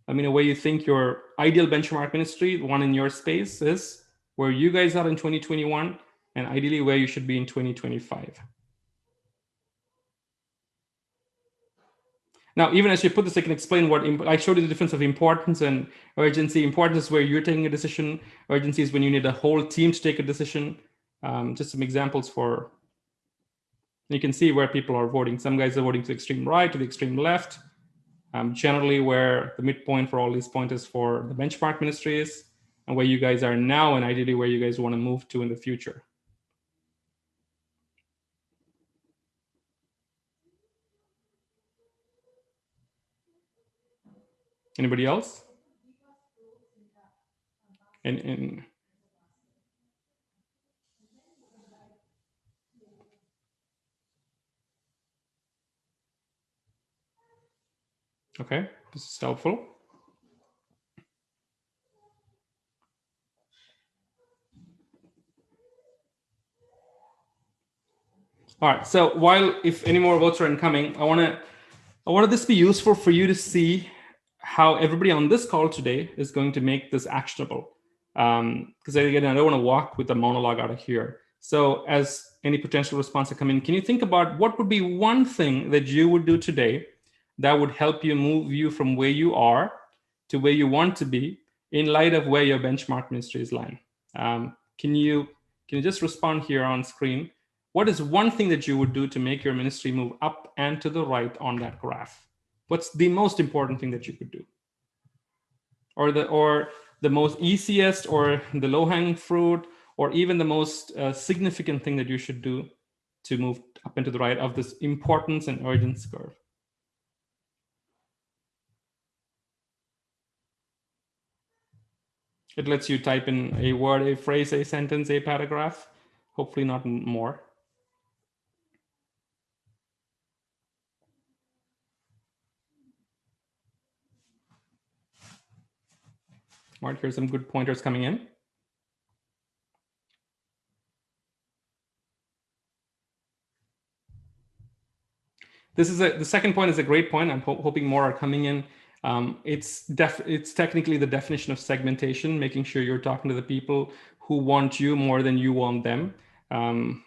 Speaker 2: Let me know where you think your ideal benchmark ministry, the one in your space, is, where you guys are in 2021, and ideally where you should be in 2025. Now, even as you put this, I can explain what I showed you the difference of importance and urgency. Importance is where you're taking a decision. Urgency is when you need a whole team to take a decision. Just some examples for, you can see where people are voting. Some guys are voting to the extreme right, to the extreme left. Generally where the midpoint for all these points is for the benchmark ministries, and where you guys are now, and ideally where you guys want to move to in the future. Anybody else? And okay, this is helpful. All right, so while if any more votes are incoming, I wanted this to be useful for you to see how everybody on this call today is going to make this actionable. Because again, I don't want to walk with a monologue out of here. So as any potential response come in, can you think about what would be one thing that you would do today that would help you move you from where you are to where you want to be in light of where your benchmark ministry is lying? Can you just respond here on screen? What is one thing that you would do to make your ministry move up and to the right on that graph? What's the most important thing that you could do? Or the most easiest, or the low-hanging fruit, or even the most significant thing that you should do to move up and to the right of this importance and urgency curve? It lets you type in a word, a phrase, a sentence, a paragraph, hopefully not more. All right, here's some good pointers coming in. The second point is a great point. I'm hoping more are coming in. It's technically the definition of segmentation, making sure you're talking to the people who want you more than you want them.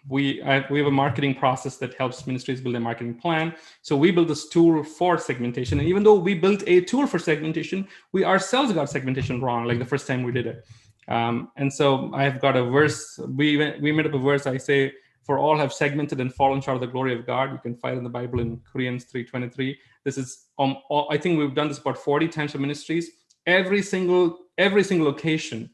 Speaker 2: We have a marketing process that helps ministries build a marketing plan. So we built this tool for segmentation. And even though we built a tool for segmentation, we ourselves got segmentation wrong, like the first time we did it. And so I've got a verse, we made up a verse, I say, for all have segmented and fallen short of the glory of God. You can find it in the Bible in Corinthians 3:23. This is, I think we've done this about 40 times for ministries. Every single location,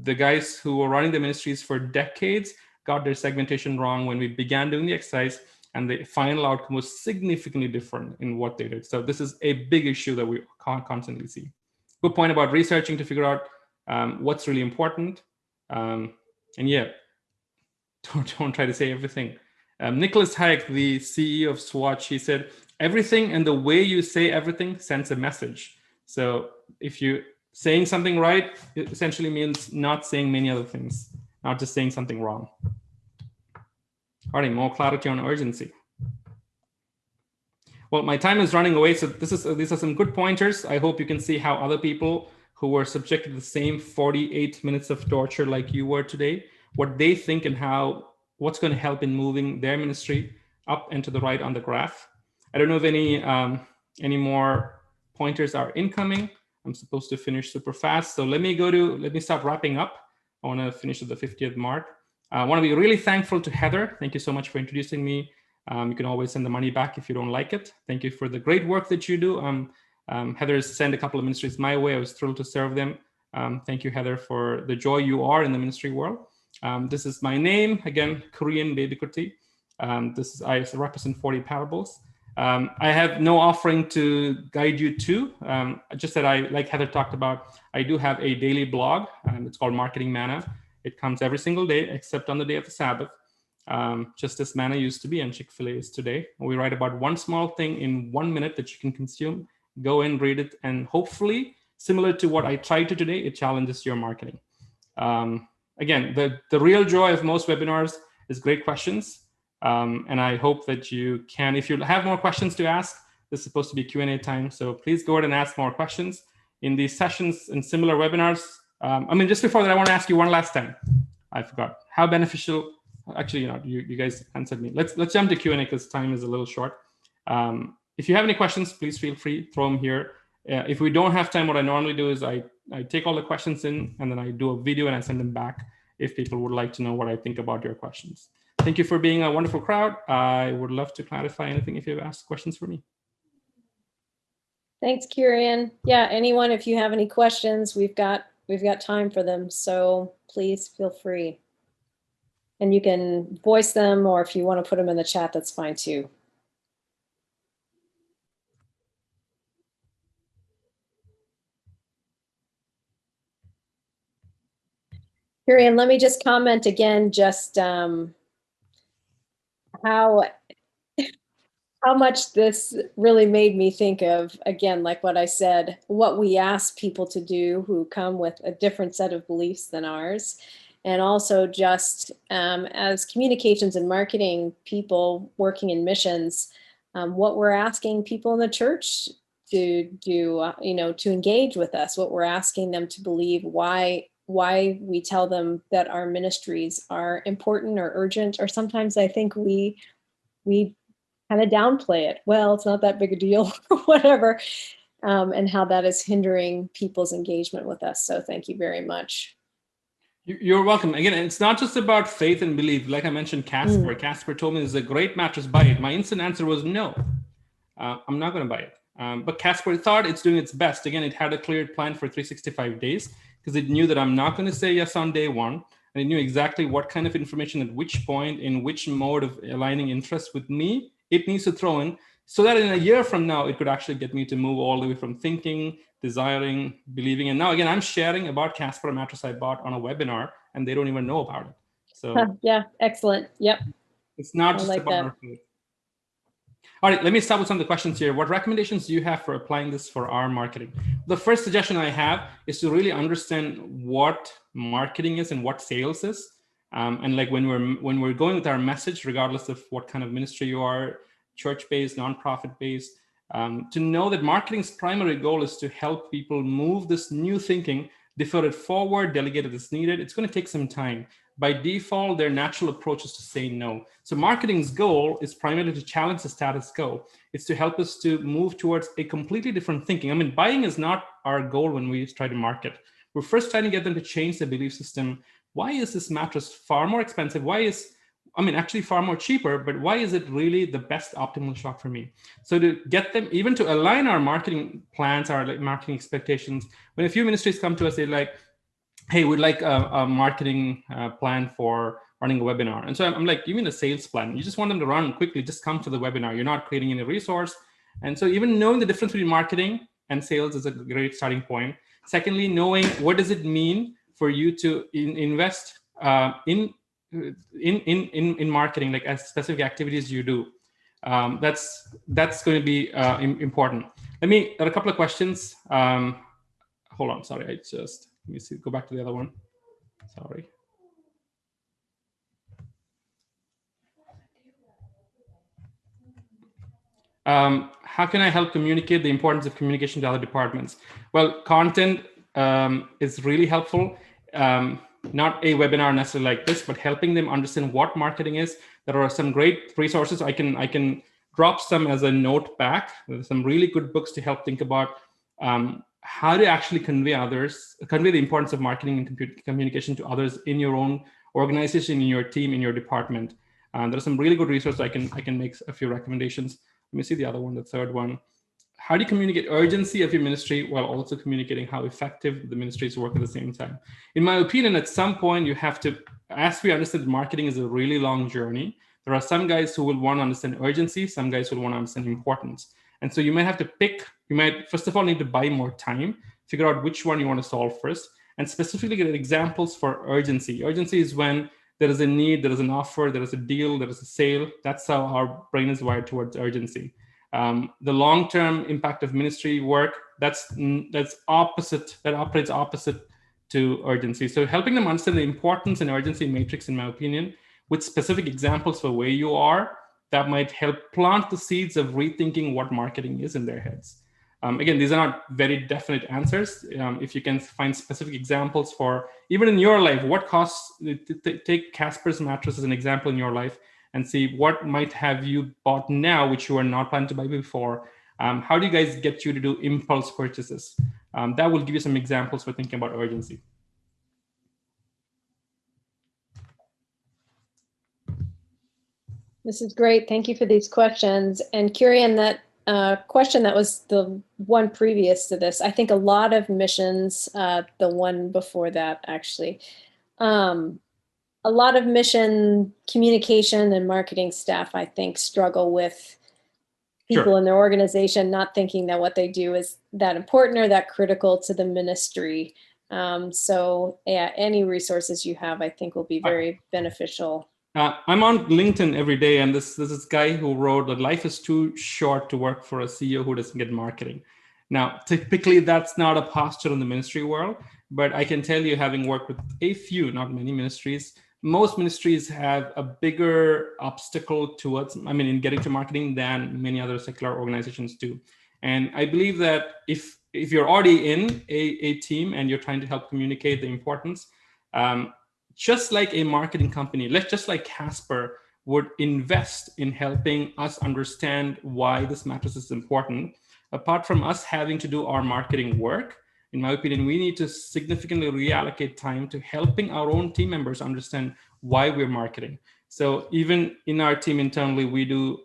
Speaker 2: the guys who were running the ministries for decades got their segmentation wrong when we began doing the exercise, and the final outcome was significantly different in what they did. So this is a big issue that we constantly see. Good point about researching to figure out what's really important. And yeah, don't try to say everything. Nicholas Hayek, the CEO of Swatch, he said, everything and the way you say everything sends a message. So if you're saying something right, it essentially means not saying many other things, not just saying something wrong. All right, more clarity on urgency. Well, my time is running away, so these are some good pointers. I hope you can see how other people who were subjected to the same 48 minutes of torture like you were today, what they think and what's going to help in moving their ministry up and to the right on the graph. I don't know if any more pointers are incoming. I'm supposed to finish super fast. So let me start wrapping up. I want to finish at the 50th mark. I want to be really thankful to Heather. Thank you so much for introducing me. You can always send the money back if you don't like it. Thank you for the great work that you do. Heather has sent a couple of ministries my way. I was thrilled to serve them. Thank you, Heather, for the joy you are in the ministry world. This is my name, again, Kurian Bebikuti. I represent 40 parables. I have no offering to guide you to, just that like Heather talked about, I do have a daily blog. It's called Marketing Manna. It comes every single day, except on the day of the Sabbath, just as manna used to be and Chick-fil-A is today. We write about one small thing in 1 minute that you can consume. Go in, read it, and hopefully, similar to what I tried to today, it challenges your marketing. Again, the real joy of most webinars is great questions. And I hope that you can, if you have more questions to ask, this is supposed to be Q&A time. So please go ahead and ask more questions in these sessions and similar webinars. Just before that, I want to ask you one last time. I forgot how beneficial. Actually, you guys answered me. Let's jump to Q&A because time is a little short. If you have any questions, please feel free, throw them here. If we don't have time, what I normally do is I take all the questions in and then I do a video and I send them back if people would like to know what I think about your questions. Thank you for being a wonderful crowd. I would love to clarify anything if you have asked questions for me.
Speaker 1: Thanks, Kurian. Yeah, anyone, if you have any questions, we've got time for them. So please feel free. And you can voice them, or if you want to put them in the chat, that's fine too. Carrie, and let me just comment again, just how much this really made me think of, again, like what I said, what we ask people to do who come with a different set of beliefs than ours. And also just as communications and marketing people working in missions, what we're asking people in the church to do, to engage with us, what we're asking them to believe, why we tell them that our ministries are important or urgent, or sometimes I think we kind of downplay it. Well, it's not that big a deal or whatever, and how that is hindering people's engagement with us. So thank you very much.
Speaker 2: You're welcome. Again, it's not just about faith and belief. Like I mentioned, Casper. Casper told me this is a great mattress, buy it. My instant answer was no, I'm not going to buy it. But Casper thought it's doing its best. Again, it had a clear plan for 365 days because it knew that I'm not going to say yes on day one. And it knew exactly what kind of information at which point, in which mode of aligning interest with me, it needs to throw in, so that in a year from now, it could actually get me to move all the way from thinking, desiring, believing. And now, again, I'm sharing about Casper, a mattress I bought on a webinar, and they don't even know about it. So
Speaker 1: yeah, excellent. Yep.
Speaker 2: It's not just about our faith. All right, let me start with some of the questions here. What recommendations do you have for applying this for our marketing? The first suggestion I have is to really understand what marketing is and what sales is. And like when we're going with our message, regardless of what kind of ministry you are, church-based, nonprofit-based, to know that marketing's primary goal is to help people move this new thinking, defer it forward, delegate it as needed. It's going to take some time. By default, their natural approach is to say no. So marketing's goal is primarily to challenge the status quo. It's to help us to move towards a completely different thinking. I mean, buying is not our goal when we try to market. We're first trying to get them to change their belief system. Why is this mattress far more expensive? Actually far more cheaper, but why is it really the best optimal shot for me? So to get them, even to align our marketing plans, our marketing expectations, when a few ministries come to us, they're like, hey, we'd like a marketing plan for running a webinar. And so I'm like, you mean a sales plan? You just want them to run quickly, just come to the webinar. You're not creating any resource. And so even knowing the difference between marketing and sales is a great starting point. Secondly, knowing what does it mean for you to invest in marketing, like as specific activities you do. That's going to be important. There are a couple of questions. Hold on, sorry, let me see, go back to the other one. Sorry. How can I help communicate the importance of communication to other departments? Well, content is really helpful. Not a webinar necessarily like this, but helping them understand what marketing is. There are some great resources. I can drop some as a note back. There's some really good books to help think about how to actually convey the importance of marketing and communication to others in your own organization, in your team, in your department. There are some really good resources. I can make a few recommendations. Let me see the other one, the third one. How do you communicate urgency of your ministry while also communicating how effective the ministries work at the same time? In my opinion, at some point you have to, as we understand, marketing is a really long journey. There are some guys who will want to understand urgency, some guys will want to understand importance. And so you might have to pick, you might first of all need to buy more time, figure out which one you want to solve first, and specifically get examples for urgency. Urgency is when there is a need, there is an offer, there is a deal, there is a sale. That's how our brain is wired towards urgency. The long-term impact of ministry work, that's opposite, that operates opposite to urgency. So helping them understand the importance and urgency matrix, in my opinion, with specific examples for where you are, that might help plant the seeds of rethinking what marketing is in their heads. Again, these are not very definite answers. If you can find specific examples for, even in your life, what costs, take Casper's mattress as an example in your life and see what might have you bought now, which you were not planning to buy before. How do you guys get you to do impulse purchases? That will give you some examples for thinking about urgency.
Speaker 1: This is great. Thank you for these questions. And Kirian, that question that was the one previous to this, I think a lot of missions, the one before that actually, a lot of mission communication and marketing staff, I think, struggle with people in their organization not thinking that what they do is that important or that critical to the ministry. So yeah, any resources you have, I think will be very beneficial.
Speaker 2: I'm on LinkedIn every day, and this is guy who wrote that life is too short to work for a CEO who doesn't get marketing. Now, typically that's not a posture in the ministry world, but I can tell you, having worked with a few, not many ministries, most ministries have a bigger obstacle towards, in getting to marketing than many other secular organizations do. And I believe that if you're already in a team and you're trying to help communicate the importance, just like a marketing company, just like Casper would invest in helping us understand why this matters is important, apart from us having to do our marketing work, in my opinion, we need to significantly reallocate time to helping our own team members understand why we're marketing. So even in our team internally, we do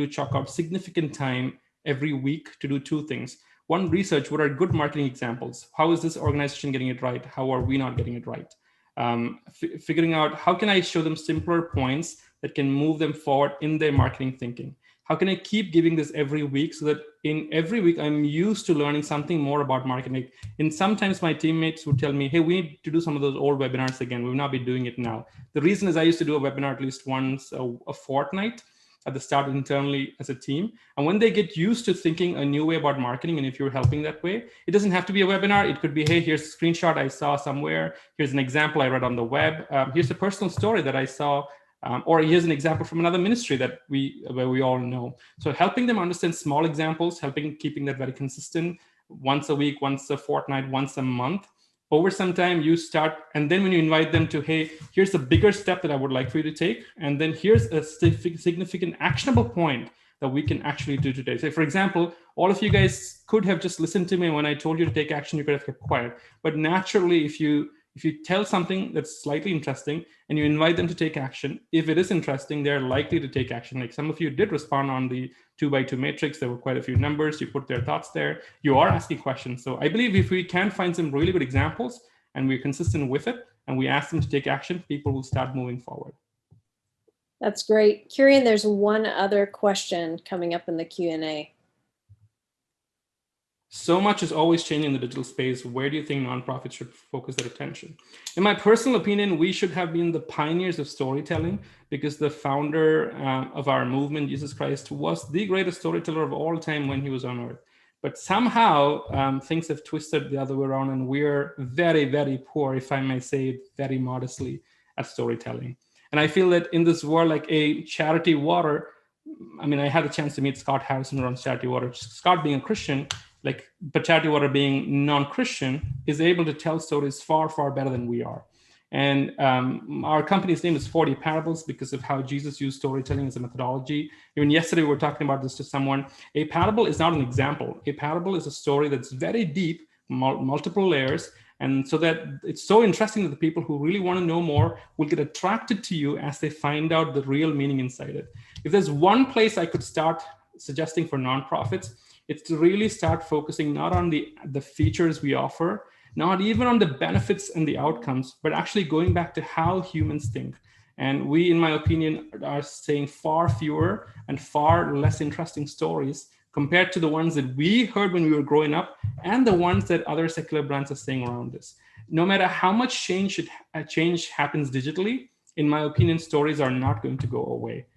Speaker 2: chalk out significant time every week to do two things. One, research what are good marketing examples. How is this organization getting it right? How are we not getting it right? Figuring out how can I show them simpler points that can move them forward in their marketing thinking. How can I keep giving this every week so that in every week I'm used to learning something more about marketing? And sometimes my teammates would tell me, hey, we need to do some of those old webinars again. We've not been doing it now. The reason is I used to do a webinar at least once a fortnight at the start internally as a team. And when they get used to thinking a new way about marketing, and if you're helping that way, it doesn't have to be a webinar. It could be, hey, here's a screenshot I saw somewhere. Here's an example I read on the web. Here's a personal story that I saw. Or here's an example from another ministry that where we all know. So helping them understand small examples, keeping that very consistent, once a week, once a fortnight, once a month. Over some time you start, and then when you invite them to, hey, here's a bigger step that I would like for you to take. And then here's a significant actionable point that we can actually do today. So for example, all of you guys could have just listened to me when I told you to take action, you could have kept quiet. But naturally, if you tell something that's slightly interesting and you invite them to take action, if it is interesting, they're likely to take action. Like some of you did respond on the 2x2 matrix. There were quite a few numbers. You put their thoughts there. You are asking questions. So I believe if we can find some really good examples and we're consistent with it and we ask them to take action, people will start moving forward.
Speaker 1: That's great. Kirian, there's one other question coming up in the Q&A.
Speaker 2: So much is always changing in the digital space. Where do you think nonprofits should focus their attention? In my personal opinion, we should have been the pioneers of storytelling, because the founder of our movement, Jesus Christ, was the greatest storyteller of all time when he was on earth. But somehow things have twisted the other way around, and we're very, very poor, if I may say it very modestly, at storytelling. And I feel that in this world, like a Charity Water, I had a chance to meet Scott Harrison who runs Charity Water. Scott, being a Christian, but Charity Water being non-Christian, is able to tell stories far, far better than we are. And our company's name is 40 Parables because of how Jesus used storytelling as a methodology. Even yesterday, we were talking about this to someone. A parable is not an example. A parable is a story that's very deep, multiple layers. And so that it's so interesting that the people who really want to know more will get attracted to you as they find out the real meaning inside it. If there's one place I could start suggesting for nonprofits, it's to really start focusing not on the features we offer, not even on the benefits and the outcomes, but actually going back to how humans think. And we, in my opinion, are saying far fewer and far less interesting stories compared to the ones that we heard when we were growing up and the ones that other secular brands are saying around us. No matter how much change happens digitally, in my opinion, stories are not going to go away.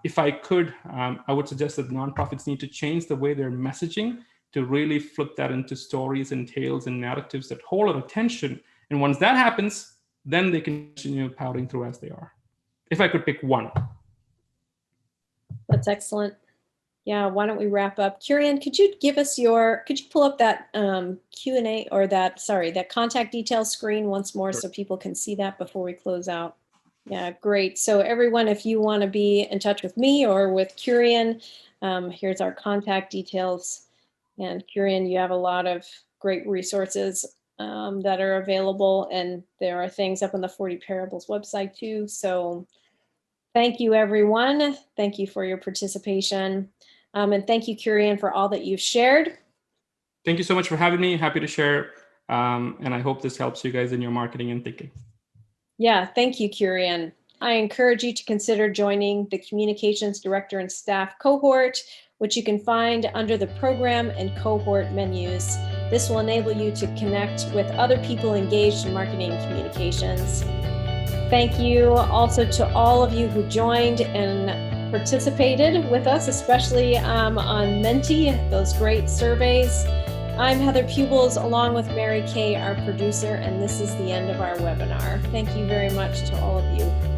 Speaker 2: If I could, I would suggest that nonprofits need to change the way they're messaging to really flip that into stories and tales and narratives that hold our attention. And once that happens, then they can continue powering through as they are. If I could pick one.
Speaker 1: That's excellent. Yeah, why don't we wrap up? Kirian, could you pull up that Q&A or that contact details screen once more so people can see that before we close out? Yeah, great. So everyone, if you want to be in touch with me or with Kirian, here's our contact details. And Kirian, you have a lot of great resources that are available, and there are things up on the 40 Parables website too. So thank you, everyone. Thank you for your participation. And thank you, Kirian, for all that you've shared.
Speaker 2: Thank you so much for having me. Happy to share. And I hope this helps you guys in your marketing and thinking.
Speaker 1: Yeah, thank you, Kirian. I encourage you to consider joining the Communications Director and Staff cohort, which you can find under the program and cohort menus. This will enable you to connect with other people engaged in marketing and communications. Thank you also to all of you who joined and participated with us, especially on Menti, those great surveys. I'm Heather Pupils, along with Mary Kay, our producer, and this is the end of our webinar. Thank you very much to all of you.